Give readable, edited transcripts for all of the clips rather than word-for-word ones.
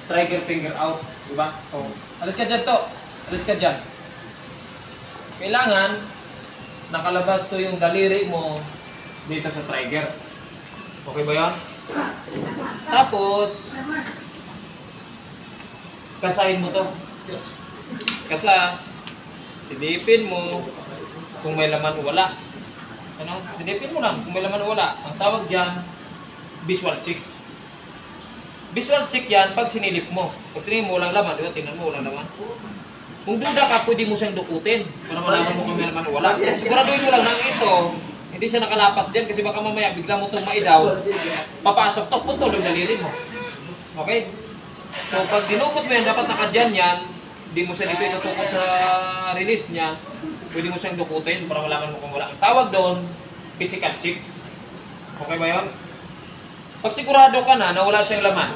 trigger finger out, di ba? So, alis ka dyan to. Alis ka dyan. Kailangan nakalabas to yung daliri mo dito sa trigger. Okay ba yan? Tapos, kasahin mo to. Kasa, silipin mo kung may laman o wala. Ano? Silipin mo lang kung may laman o wala. Ang tawag dyan, visual check. Visual check yan pag sinilip mo. Pag tingin mo walang laman, diba? Tingnan mo walang laman. Kung duda ka, pwede mo siyang dukutin para malaman mo kung may laman o wala. Siguraduhin mo lang na ito, hindi siya nakalapat dyan kasi baka mamaya bigla mo itong maidaw, papasok to, putol yung daliri mo. Okay? So pag dinukot mo yan, dapat nakadyan yan, hindi mo siya dito itutukot sa release niya, pwede mo siyang dukutin para malaman mo kung wala. Ang tawag doon, physical check. Okay ba yun? Pag sigurado ka na wala siyang laman,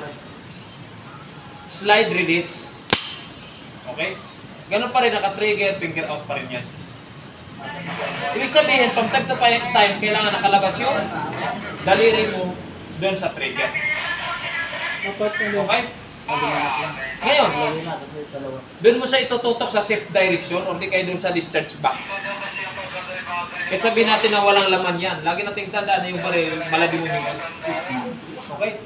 slide release. Okay? Ganun pa rin, naka-trigger, finger out pa rin yan. Ibig sabihin, from time to time, kailangan nakalabas yung daliri mo doon sa trigger. Okay? Ngayon, doon mo siya itututok sa safe direction o di kayo doon sa discharge box. Kahit sabihin natin na walang laman yan, lagi natin tandaan na yung baril, malabi mo yan. Okay?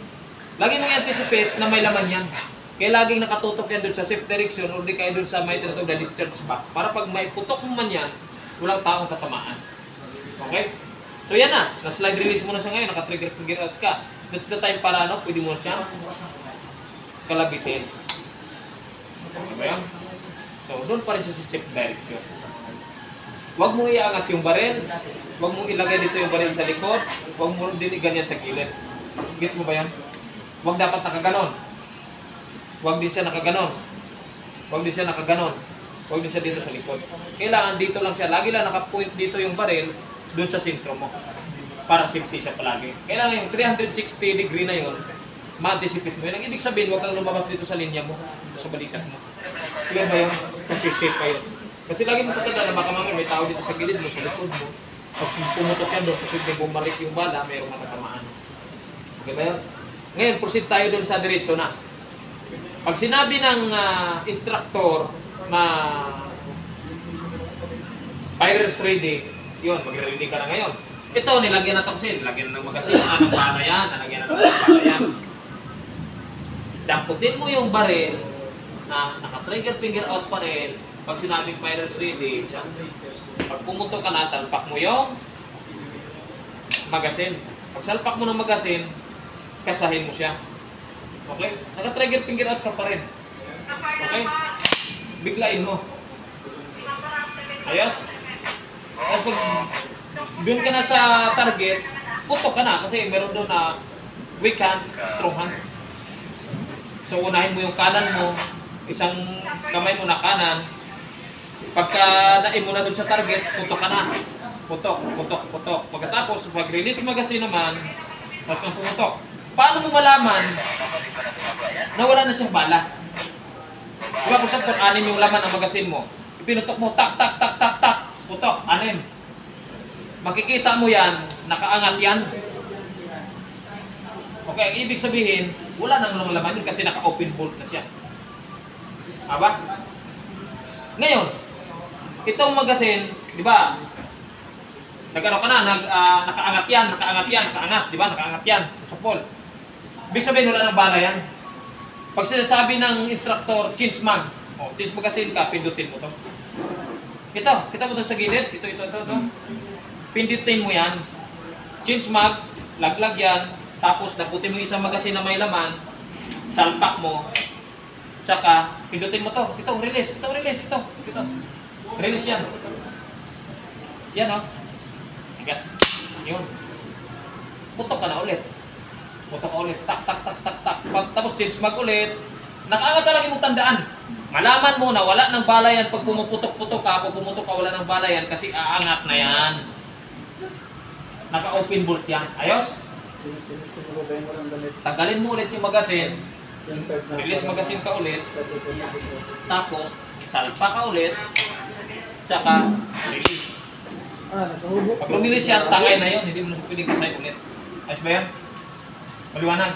Lagi mo i-anticipate na may laman yan. Kaya laging nakatutok yan doon sa safe direction o di kayo doon sa may tinatawag na discharge box. Para pag may putok mo man yan, walang taong tatamaan. Okay? So yan na, na-slide release mo na siya ngayon, naka-trigger finger out ka. That's the time para pwede mo siya kalabitin. Okay ba yan? So, doon pa rin siya sa safe direction. Huwag mo iangat yung baril, huwag mo ilagay dito yung baril sa likod, huwag mo din iganyan sa gilid. Gets mo ba yan? Huwag dapat nakaganon. Huwag din siya nakaganon. Huwag din siya nakaganon. Huwag din siya dito sa likod. Kailangan dito lang siya. Lagi lang nakapoint dito yung baril doon sa sentro mo. Para safety siya palagi. Kailangan yung 360 degree na yun, ma-anticipate mo yun. Ang ibig sabihin, huwag kang lumabas dito sa linya mo, dito sa balikat mo. Clear ba yun? Kasi safe pa yun. Kasi lagi mo patanda na baka mamaya may tao dito sa gilid mo, sa likod mo. Pag pumutok yan doon, posibleng bumalik yung bala, mayroong matatamaan. Okay ba yun? Ngayon, proceed tayo doon sa diretso na. Pag sinabi ng instructor na fire's ready, yun, mag-ready ka na ngayon. Ito, nilagyan na ito kasi, nilagyan na ng magasin, ng bala yan, nilagyan na ng bala yan. Damputin mo yung baril na naka-trigger finger out pa rin. Pag sinabing fire's ready, pag pumutok ka na, salpak mo yung magasin. Pag salpak mo ng magasin, kasahin mo siya. Okay? Naka-trigger finger out ka pa rin. Okay? Biglain mo. Ayos? Tapos pag doon ka na sa target, putok ka na kasi meron doon na weak hand, strong hand. So unahin mo yung kanan mo, isang kamay mo na kanan. Pagka nain mo na doon sa target, putok ka na. Putok, putok, putok. Pagkatapos, pag-release magazine naman, tapos kang pumutok. Paano mo malaman na wala na siyang bala? Diba kung saan 6 yung laman ng magazine mo, ipinutok mo, tak, tak, tak, tak, tak, putok, 6. Makikita mo yan, nakaangat yan. Okay, ang ibig sabihin, wala nang laman yun kasi naka-open bolt na siya. Aba? Ngayon, itong magazine, di ba? Nag-ano ka na, nakaangat yan, nakaangat, di ba? Nakaangat yan, sa pole. Ibig sabihin, wala nang bala yan. Pag sinasabi ng instructor, change mag. O, change magazine ka, pindutin mo to. Ito, kita mo to sa gilid. Ito. Pindutin mo yan. Change mag, laglag yan. Tapos, naputin mo isang magazine na may laman. Salpak mo. Tsaka, pindutin mo to. Ito, release. Ito. Release yan. Yan, o. Tigas. Yun. Putok ka na ulit. Tak, tak, tak, tak, tak. Tapos change mag ulit. Nakaangat talaga mong tandaan. Malaman mo na wala ng bala yan pag pumuputok-putok ka. Pag pumutok ka, wala ng bala yan kasi aangat na yan. Naka-open bolt yan. Ayos? Tanggalin mo ulit yung magazine. Release magazine ka ulit. Tapos, salpa ka ulit. Tsaka, release. Pag release yan, tangay na yun. Hindi mo na pwedeng kasay ulit. Ayos ba yan? Maliwanag.